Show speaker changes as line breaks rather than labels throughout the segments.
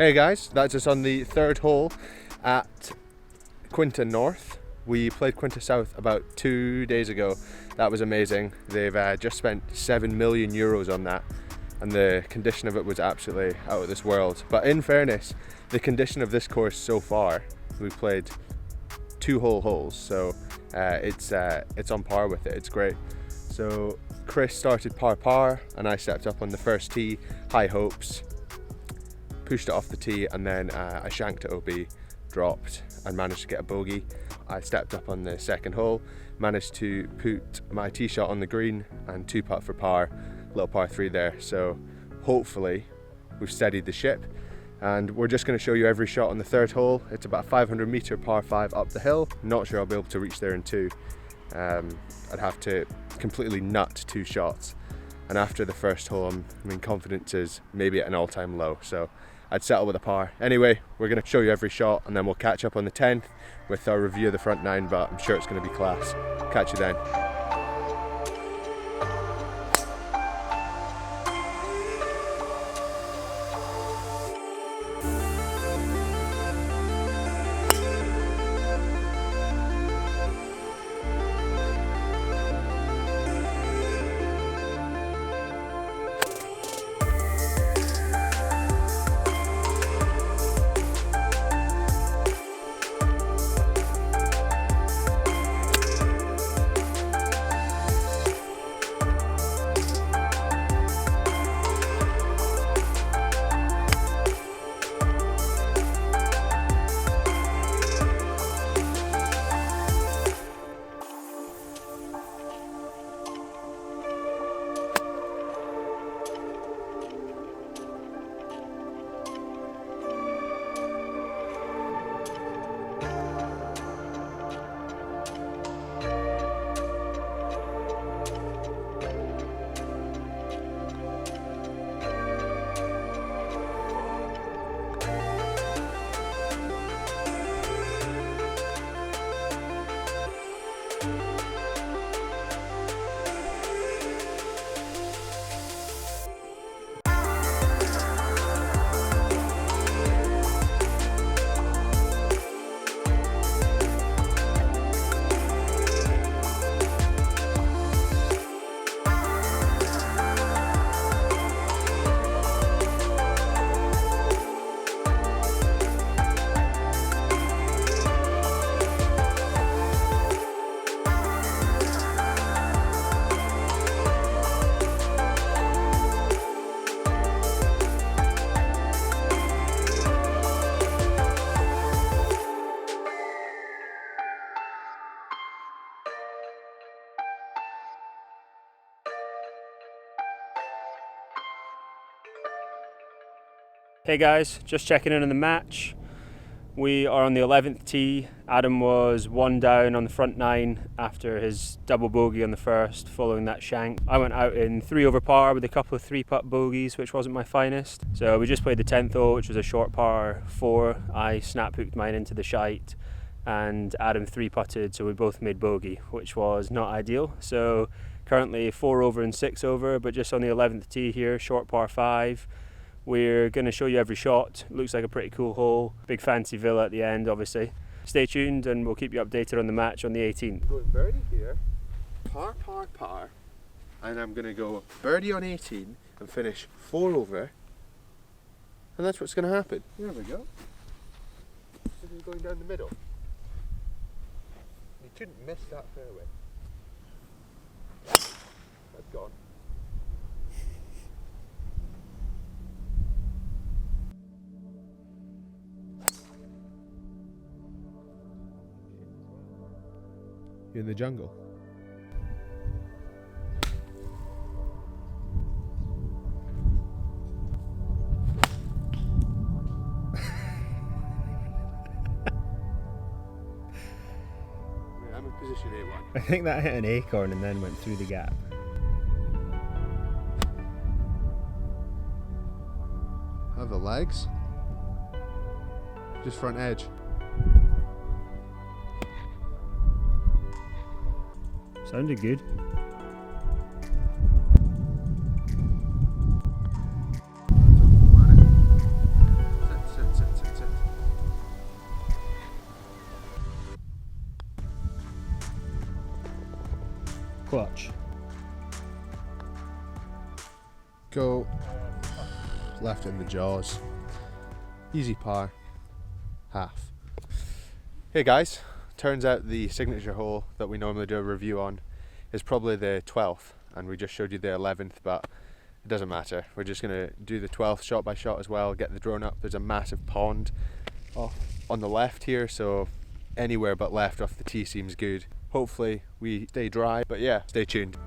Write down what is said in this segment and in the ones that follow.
Hey guys, that's us on the third hole at Quinta North. We played Quinta South about 2 days ago. That was amazing. They've just spent €7 million on that, and the condition of it was absolutely out of this world. But in fairness, the condition of this course so far, we've played 2 whole holes, so it's on par with it. It's great. So Chris started par, and I stepped up on the first tee, high hopes, pushed it off the tee, and then I shanked it OB, dropped, and managed to get a bogey. I stepped up on the second hole, managed to put my tee shot on the green and 2-putt for par, little par 3 there. So hopefully we've steadied the ship, and we're just going to show you every shot on the third hole. It's about a 500 meter par 5 up the hill. Not sure I'll be able to reach there in 2. I'd have to completely nut 2 shots, and after the first hole confidence is maybe at an all-time low, so I'd settle with a par. Anyway, we're going to show you every shot, and then we'll catch up on the 10th with our review of the front 9, but I'm sure it's going to be class. Catch you then.
Hey guys, just checking in on the match. We are on the 11th tee. Adam was 1 down on the front 9 after his double bogey on the first, following that shank. I went out in 3 over par with a couple of 3-putt bogeys, which wasn't my finest. So we just played the 10th hole, which was a short par 4. I snap hooked mine into the shite, and Adam 3-putted, so we both made bogey, which was not ideal. So currently 4 over and 6 over, but just on the 11th tee here, short par 5. We're going to show you every shot. Looks like a pretty cool hole. Big fancy villa at the end, obviously. Stay tuned and we'll keep you updated on the match on the 18th.
Going birdie here, par, and I'm going to go birdie on 18 and finish 4 over, and that's what's going to happen. There we go. This is going down the middle. You couldn't miss that fairway. That's gone. You're in the jungle. I'm in position A1.
I think that hit an acorn and then went through the gap.
Have the legs. Just front edge.
Sounded good.
That's go. Left in the jaws. Easy par. Half. Hey guys, turns out the signature hole that we normally do a review on is probably the 12th, and we just showed you the 11th, but it doesn't matter. We're just going to do the 12th shot by shot as well, get the drone up. There's a massive pond off on the left here, so anywhere but left off the tee seems good. Hopefully we stay dry, but yeah, stay tuned.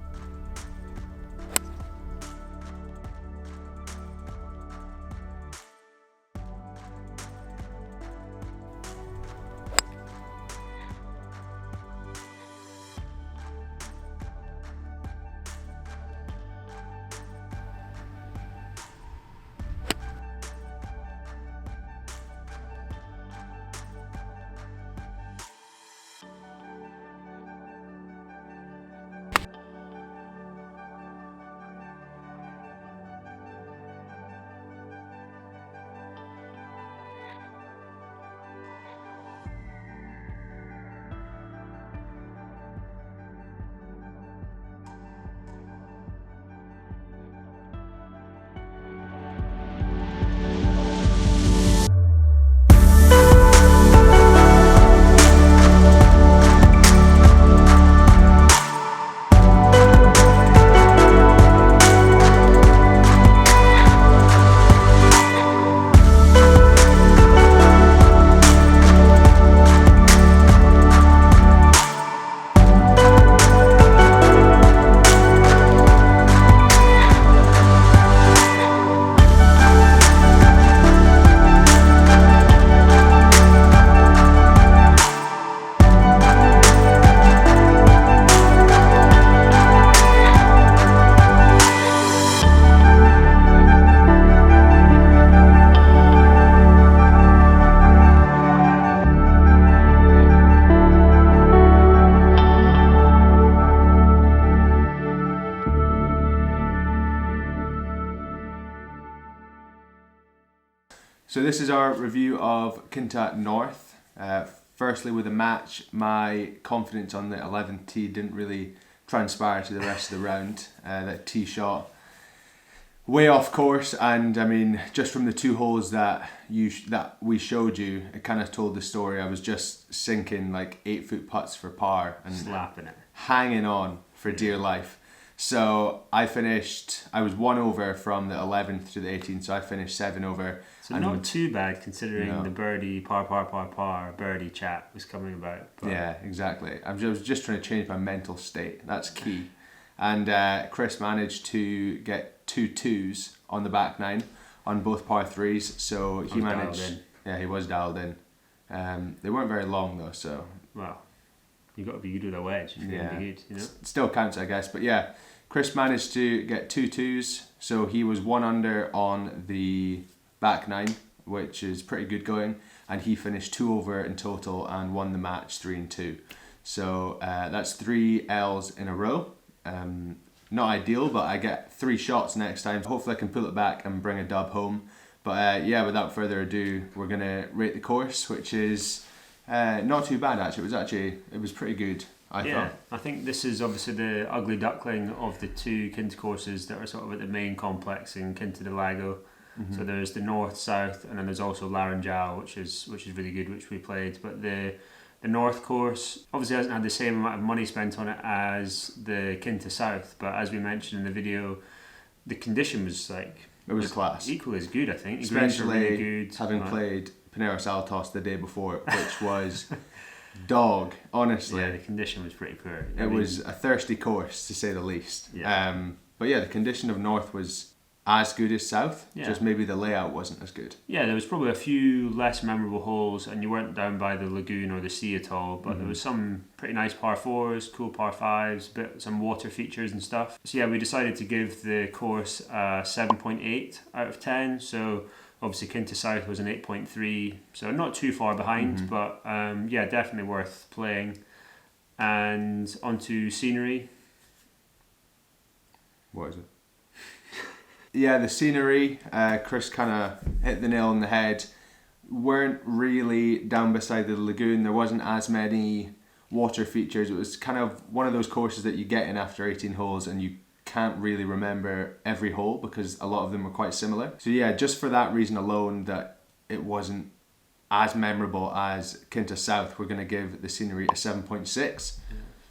So this is our review of Quinta North. Firstly, with the match, my confidence on the 11th tee didn't really transpire to the rest of the round. That tee shot way off course, and I mean, just from the two holes that we showed you, it kind of told the story. I was just sinking like 8-foot putts for par and
slapping it,
hanging on for dear life. So I was 1 over from the 11th to the 18th, so I finished 7 over.
So not too bad considering the birdie, par, birdie chat was coming about. But
yeah, exactly. I was just trying to change my mental state. That's key. And Chris managed to get 2 twos on the back nine on both par 3s. So he managed. Yeah, he was dialed in. They weren't very long though, so.
Well, you got to be good with a wedge if you're going to be good, you know.
Still counts, I guess. But yeah, Chris managed to get 2 twos, so he was 1 under on the back nine, which is pretty good going, and he finished 2 over in total and won the match 3-2. So that's 3 L's in a row. Not ideal, but I get 3 shots next time. Hopefully I can pull it back and bring a dub home. But yeah, without further ado, we're gonna rate the course, which is not too bad actually. It was pretty good. I thought.
I think this is obviously the ugly duckling of the 2 Quinta courses that are sort of at the main complex in Quinta Do Lago. Mm-hmm. So there's the north, south, and then there's also Laranjal, which is really good, which we played. But the north course obviously hasn't had the same amount of money spent on it as the Quinta South, but as we mentioned in the video, the condition was
class,
equally as good. I think,
especially
really good,
having played Pinero Saltos the day before, which was dog, honestly.
Yeah, the condition was pretty poor.
It was a thirsty course, to say the least. Yeah. But yeah, the condition of North was as good as South, just maybe the layout wasn't as good.
Yeah, there was probably a few less memorable holes, and you weren't down by the lagoon or the sea at all, but there was some pretty nice par 4s, cool par 5s, some water features and stuff. So yeah, we decided to give the course a 7.8 out of 10, so obviously Quinta South was an 8.3, so not too far behind, but yeah, definitely worth playing. And onto scenery.
What is it? Yeah, the scenery, Chris kind of hit the nail on the head. Weren't really down beside the lagoon. There wasn't as many water features. It was kind of one of those courses that you get in after 18 holes and you can't really remember every hole because a lot of them were quite similar. So yeah, just for that reason alone, that it wasn't as memorable as Quinta South, we're going to give the scenery a 7.6.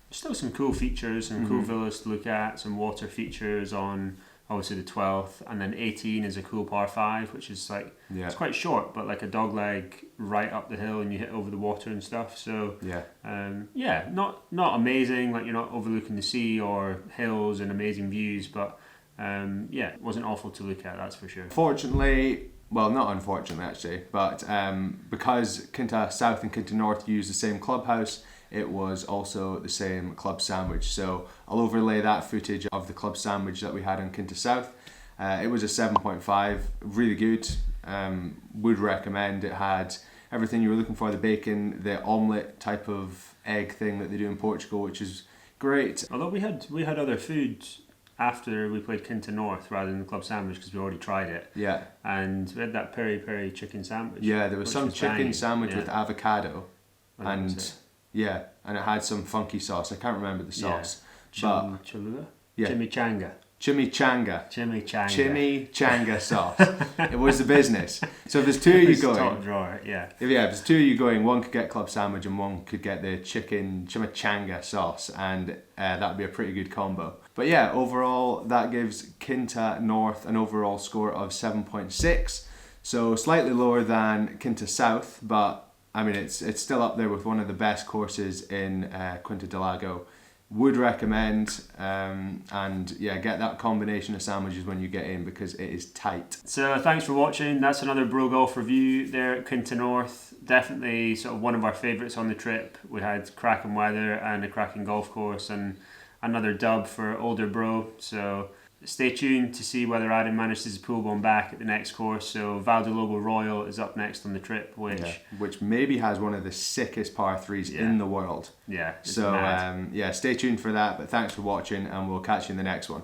Still some cool features, some cool villas to look at, some water features on obviously the 12th, and then 18 is a cool par 5, which is like, it's quite short, but like a dog leg right up the hill and you hit over the water and stuff. So not amazing, like you're not overlooking the sea or hills and amazing views, but it wasn't awful to look at, that's for sure.
Fortunately, well, not unfortunately actually, but because Quinta South and Quinta North use the same clubhouse, it was also the same club sandwich. So I'll overlay that footage of the club sandwich that we had on Quinta South. It was a 7.5, really good. Would recommend. It had everything you were looking for: the bacon, the omelette type of egg thing that they do in Portugal, which is great.
Although we had other food after we played Quinta North rather than the club sandwich because we already tried it.
Yeah.
And we had that peri chicken sandwich.
Yeah, there was some chicken sandwich with avocado, and and it had some funky sauce. I can't remember the sauce.
Chimichanga.
Chimichanga sauce. It was the business. So if there's two of you going,
top drawer,
if there's two of you going, one could get club sandwich and one could get the chicken chimichanga sauce, and that would be a pretty good combo. But yeah, overall that gives Quinta North an overall score of 7.6. So slightly lower than Quinta South, but I mean it's still up there with one of the best courses in Quinta Do Lago. Would recommend, and get that combination of sandwiches when you get in because it is tight.
So thanks for watching. That's another Bro Golf review there at Quinta North. Definitely sort of one of our favourites on the trip. We had cracking weather and a cracking golf course and another dub for older bro. So stay tuned to see whether Adam manages to pull one back at the next course. So Val do Lobo Royal is up next on the trip,
which maybe has one of the sickest par 3s in the world.
Yeah.
So stay tuned for that. But thanks for watching, and we'll catch you in the next one.